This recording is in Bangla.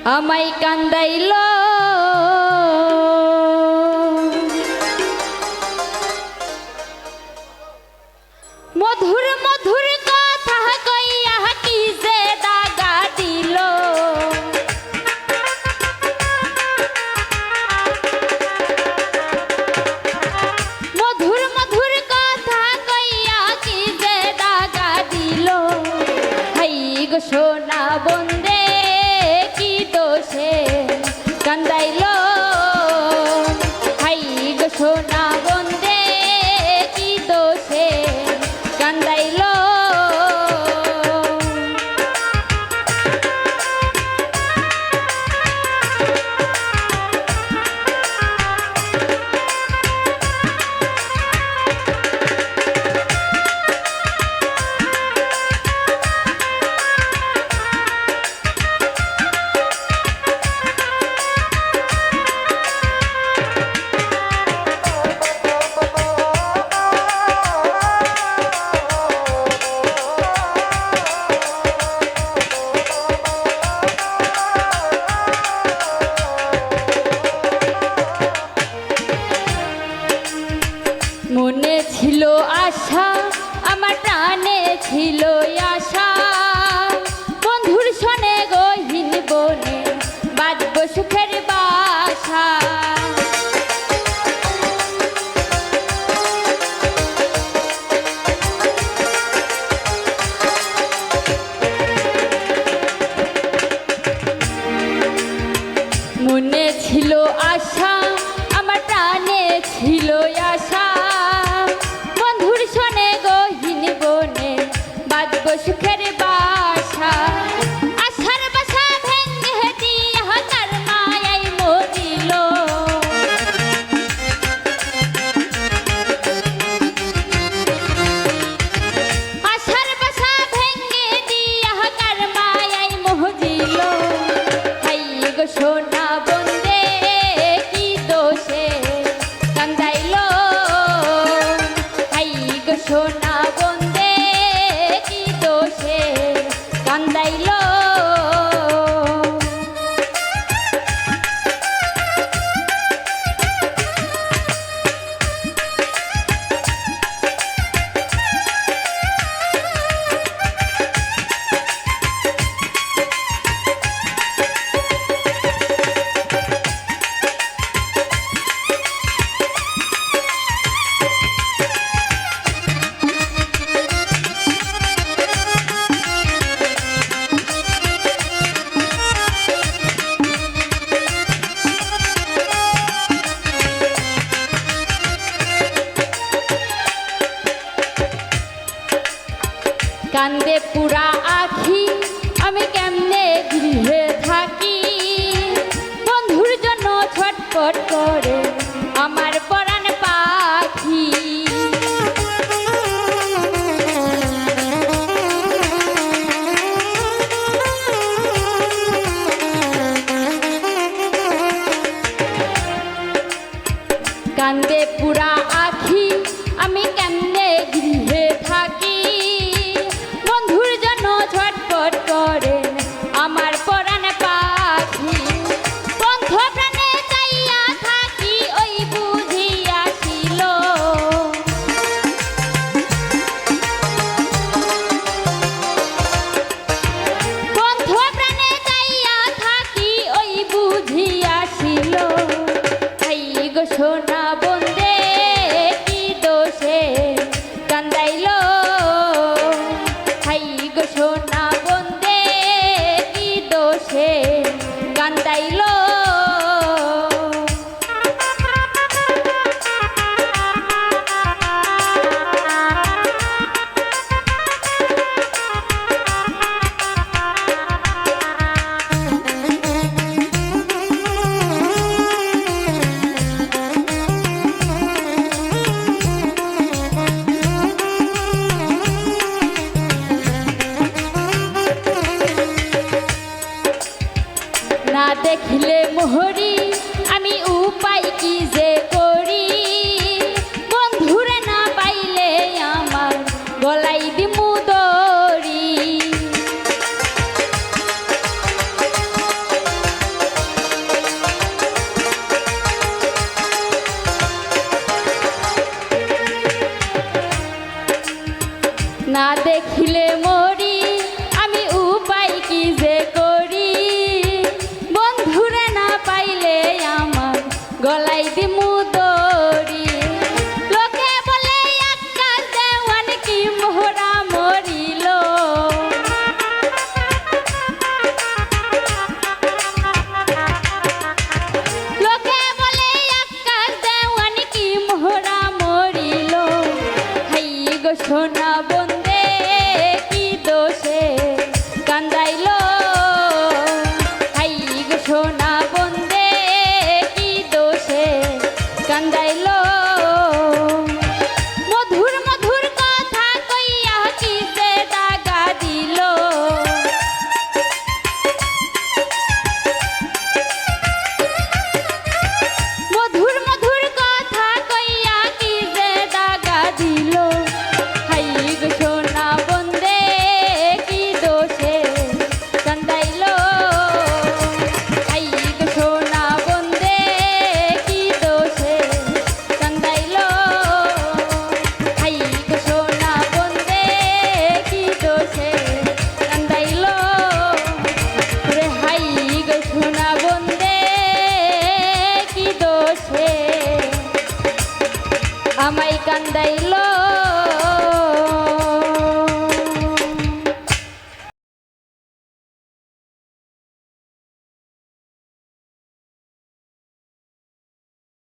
আমায় কান্দাইল মধুর মধুর কথা কইয়া কি যে দাগা দিল মধুর মধুর কথা কইয়া কি যে দাগা দিল হাই গো সোনা বন্দে কি দোষে কান্দাইল হাই গো সোনা বন্দে কি দোষে কান্দাইল মনে ছিল আশা আমার প্রাণে ছিল আশা বন্ধুর সনে গহীন বনে বাজব সুখের বাসা মনে ছিল আশা আমার প্রাণে ছিল আশা বন্ধুর সনে গহীন বনে বাজব সুখের বাসা আশার বাসা ভেঙে দিয়া তার মায়ায় মরিল আশার বাসা ভেঙে দিয়া তার মায়ায় মরিল হাই গো সোনা বন্দে কি দোষে কান্দাইল হাই গো সোনা বন্দে কি দোষে কান্দাইল কান্দে পুরা আখি আমি কেমনে গৃহে থাকি বন্ধুর জন্য ছটপট করে আমার পরাণ পাখি কান্দে পুরা আখি আমি কেমনে গৃহে থাকি বন্ধুর জন্য ছটপট করেন আমার পরাণ পাখি বন্ধ প্রাণে চাইয়া থাকি ওই বুঝিয়াছিল বন্ধ প্রাণে চাইয়া থাকি ওই বুঝিয়াছিল হাই গো সোনা বন্দে কি দোষে কান্দাইল হাই গো সোনা বন্দে কি দোষে কান্দাইল না দেখলে মোহরি আমি উপায় কি যে করি বন্ধুরে না পাইলে আমার গলাই দিমু দড়ি আমায় কান্দাইলো